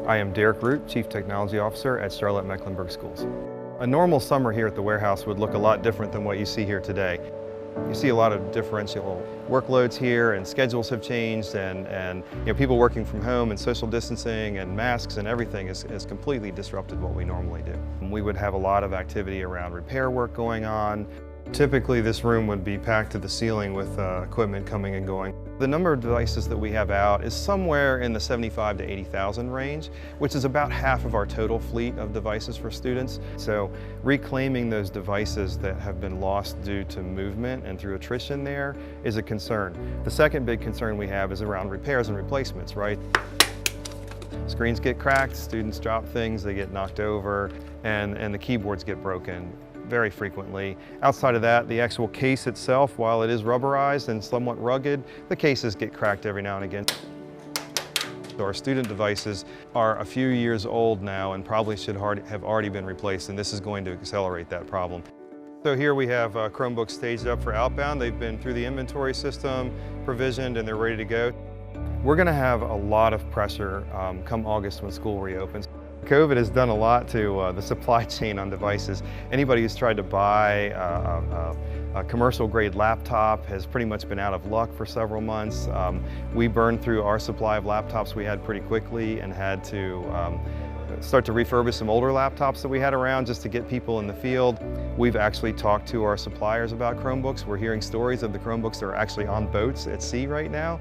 I am Derek Root, Chief Technology Officer at Charlotte-Mecklenburg Schools. A normal summer here at the warehouse would look a lot different than what you see here today. You see a lot of differential workloads here, and schedules have changed, and people working from home and social distancing and masks and everything has completely disrupted what we normally do. We would have a lot of activity around repair work going on. Typically this room would be packed to the ceiling with equipment coming and going. The number of devices that we have out is somewhere in the 75 to 80,000 range, which is about half of our total fleet of devices for students. So reclaiming those devices that have been lost due to movement and through attrition there is a concern. The second big concern we have is around repairs and replacements, right? Screens get cracked, students drop things, they get knocked over, and the keyboards get broken very frequently. Outside of that, the actual case itself, while it is rubberized and somewhat rugged, the cases get cracked every now and again. So our student devices are a few years old now and probably should have already been replaced, and this is going to accelerate that problem. So here we have Chromebooks staged up for outbound. They've been through the inventory system, provisioned, and they're ready to go. We're going to have a lot of pressure come August when school reopens. COVID has done a lot to the supply chain on devices. Anybody who's tried to buy a commercial grade laptop has pretty much been out of luck for several months. We burned through our supply of laptops we had pretty quickly and had to start to refurbish some older laptops that we had around just to get people in the field. We've actually talked to our suppliers about Chromebooks. We're hearing stories of the Chromebooks that are actually on boats at sea right now,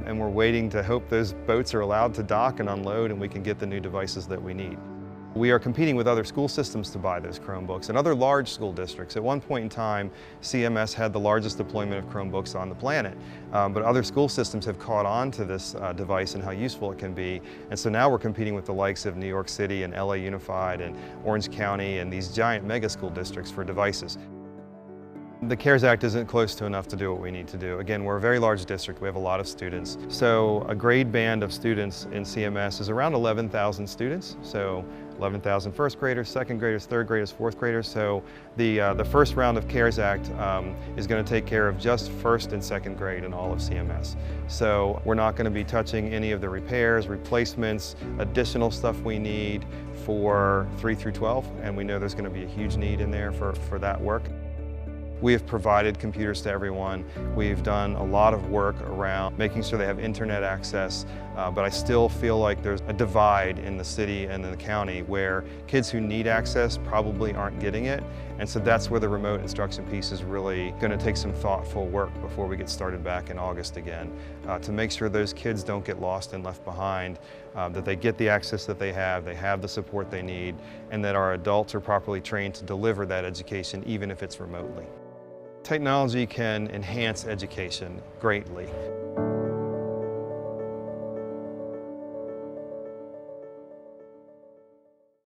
and we're waiting to hope those boats are allowed to dock and unload and we can get the new devices that we need. We are competing with other school systems to buy those Chromebooks and other large school districts. At one point in time, CMS had the largest deployment of Chromebooks on the planet, but other school systems have caught on to this device and how useful it can be. And so now we're competing with the likes of New York City and LA Unified and Orange County and these giant mega school districts for devices. The CARES Act isn't close to enough to do what we need to do. Again, we're a very large district, we have a lot of students. So a grade band of students in CMS is around 11,000 students. So 11,000 first graders, second graders, third graders, fourth graders. So the first round of CARES Act is going to take care of just first and second grade in all of CMS. So we're not going to be touching any of the repairs, replacements, additional stuff we need for 3 through 12, and we know there's going to be a huge need in there for that work. We have provided computers to everyone. We've done a lot of work around making sure they have internet access, but I still feel like there's a divide in the city and in the county where kids who need access probably aren't getting it. And so that's where the remote instruction piece is really going to take some thoughtful work before we get started back in August again, to make sure those kids don't get lost and left behind, that they get the access that they have the support they need, and that our adults are properly trained to deliver that education even if it's remotely. Technology can enhance education greatly.